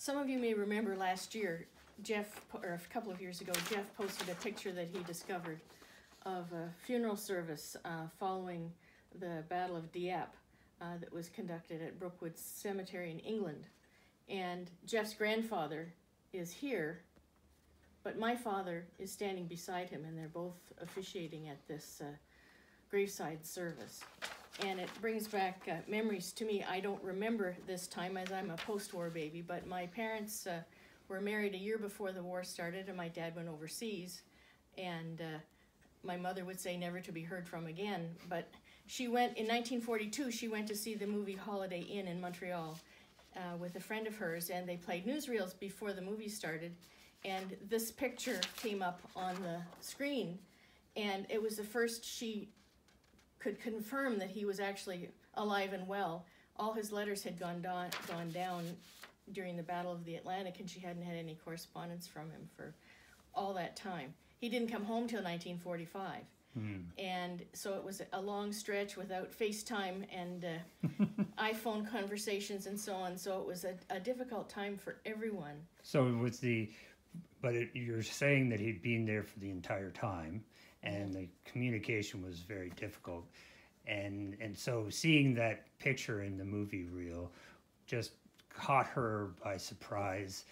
Some of you may remember last year, or a couple of years ago, Jeff posted a picture that he discovered of a funeral service following the Battle of Dieppe that was conducted at Brookwood Cemetery in England. And Jeff's grandfather is here, but my father is standing beside him, and they're both officiating at this graveside service. And it brings back memories to me. I don't remember this time, as I'm a post-war baby, but my parents were married a year before the war started, and my dad went overseas. And my mother would say never to be heard from again. But she went, in 1942, she went to see the movie Holiday Inn in Montreal with a friend of hers, and they played newsreels before the movie started. And this picture came up on the screen, and it was the first she could confirm that he was actually alive and well. All his letters had gone down during the Battle of the Atlantic, and she hadn't had any correspondence from him for all that time. He didn't come home till 1945. And so it was a long stretch without FaceTime and iPhone conversations and so on. So it was a difficult time for everyone. So it was you're saying that he'd been there for the entire time, and the communication was very difficult. And so seeing that picture in the movie reel just caught her by surprise.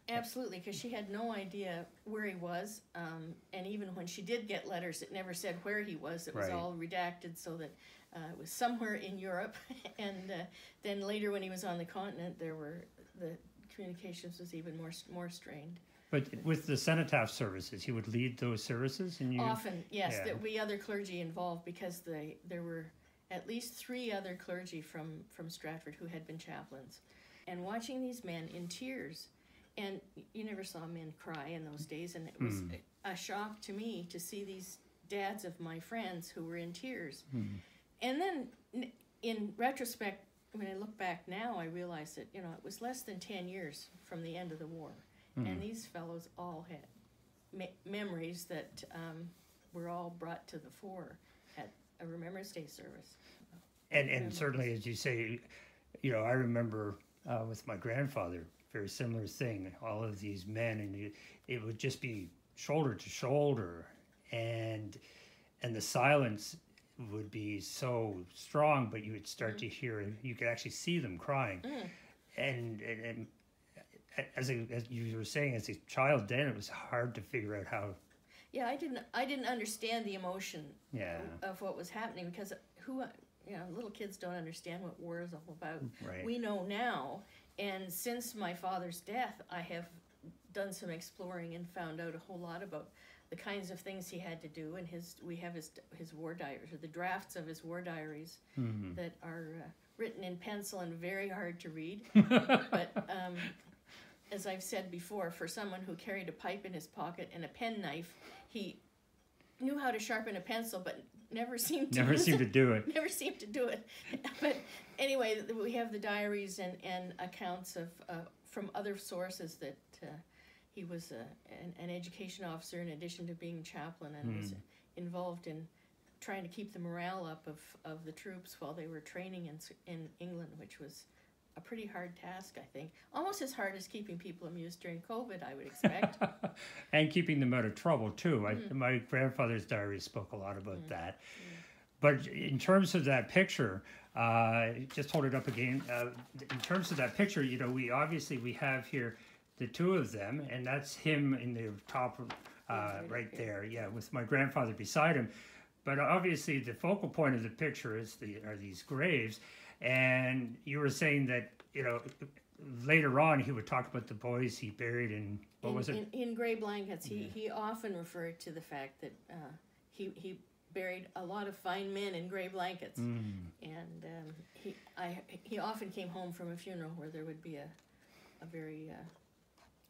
Absolutely, because she had no idea where he was. And even when she did get letters, it never said where he was. It was all redacted so that it was somewhere in Europe. And then later when he was on the continent, the communications was even more strained. But with the cenotaph services, he would lead those services? Often, yes. There would be other clergy involved because there were at least 3 other clergy from Stratford who had been chaplains. And watching these men in tears, and you never saw men cry in those days, and it was a shock to me to see these dads of my friends who were in tears. And then in retrospect, when I look back now, I realize that, it was less than 10 years from the end of the war. And these fellows all had memories that were all brought to the fore at a Remembrance Day service. And certainly, as you say, I remember with my grandfather, very similar thing. All of these men, and it would just be shoulder to shoulder, and the silence would be so strong, but you would start to hear, you could actually see them crying. And as you were saying, as a child then, it was hard to figure out how. Yeah, I didn't understand the emotion of what was happening, because little kids don't understand what war is all about. Right. We know now, and since my father's death, I have done some exploring and found out a whole lot about the kinds of things he had to do. And we have his war diaries, or the drafts of his war diaries that are written in pencil and very hard to read. But as I've said before, for someone who carried a pipe in his pocket and a penknife, he knew how to sharpen a pencil, but never seemed to do it. Never seemed to do it. But anyway, we have the diaries and accounts of from other sources that he was an education officer in addition to being chaplain, and was involved in trying to keep the morale up of the troops while they were training in England, which was a pretty hard task, I think. Almost as hard as keeping people amused during COVID, I would expect. And keeping them out of trouble, too. My grandfather's diary spoke a lot about that. But in terms of that picture, just hold it up again. In terms of that picture, we have here the 2 of them, and that's him in the top right there, with my grandfather beside him. But obviously the focal point of the picture are these graves. And you were saying that, later on he would talk about the boys he buried in, in gray blankets. He often referred to the fact that he buried a lot of fine men in gray blankets. And he often came home from a funeral where there would be a very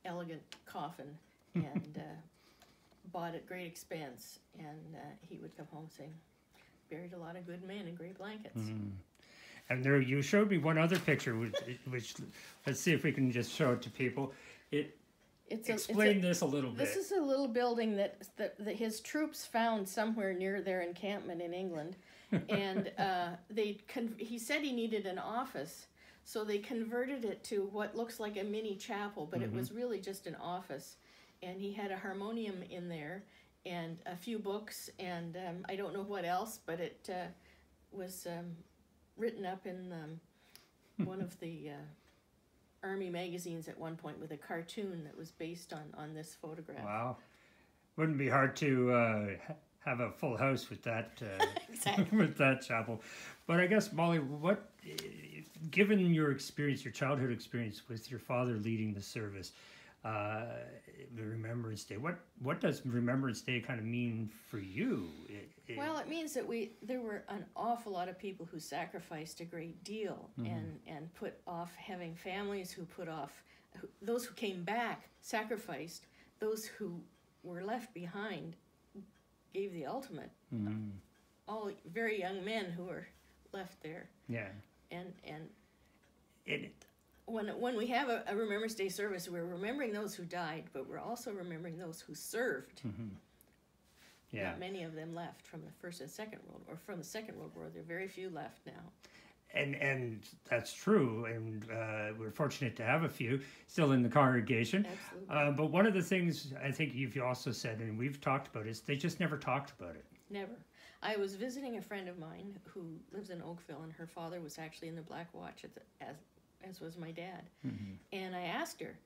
elegant coffin and bought at great expense. And he would come home saying, buried a lot of good men in gray blankets. And there, you showed me one other picture, which let's see if we can just show it to people. Explain this a little bit. This is a little building that his troops found somewhere near their encampment in England, and he said he needed an office, So they converted it to what looks like a mini chapel, but it was really just an office. And he had a harmonium in there and a few books and I don't know what else, but it was written up in one of the Army magazines at one point with a cartoon that was based on this photograph. Wow. Wouldn't be hard to have a full house with that Exactly. with that chapel. But I guess, Molly, what, given your experience, your childhood experience with your father leading the service, the Remembrance Day, what does Remembrance Day kind of mean for you? Well, it means that there were an awful lot of people who sacrificed a great deal and put off having families, who put off, those who came back sacrificed, those who were left behind gave the ultimate. All very young men who were left there. Yeah. And when we have a Remembrance Day service, we're remembering those who died, but we're also remembering those who served. Yeah. Not many of them left from the First and Second World, or from the Second World War. There are very few left now. And that's true, and we're fortunate to have a few still in the congregation. Absolutely. But one of the things I think you've also said, and we've talked about, is they just never talked about it. Never. I was visiting a friend of mine who lives in Oakville, and her father was actually in the Black Watch as was my dad. And I asked her,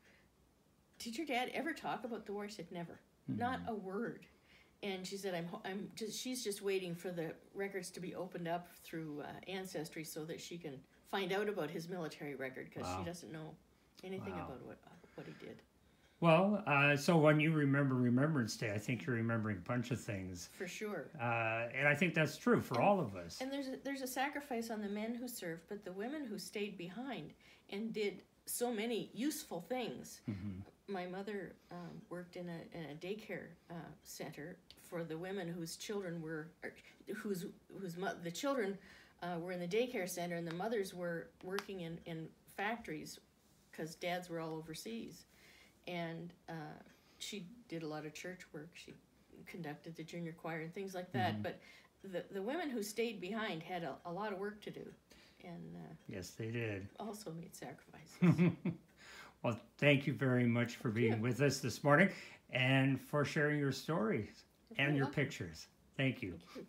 "Did your dad ever talk about the war?" She said, "Never, not a word." And she said, she's just waiting for the records to be opened up through Ancestry so that she can find out about his military record, because she doesn't know anything about what he did. Well, so when you remember Remembrance Day, I think you're remembering a bunch of things. For sure. And I think that's true for all of us. And there's a sacrifice on the men who served, but the women who stayed behind and did so many useful things. My mother worked in a daycare center for the women whose children were, the children were in the daycare center, and the mothers were working in factories because dads were all overseas. And she did a lot of church work. She conducted the junior choir and things like that. But the women who stayed behind had a lot of work to do. And yes, they did. Also made sacrifices. Well, thank you very much for being with us this morning and for sharing your stories and your pictures. Thank you. Thank you.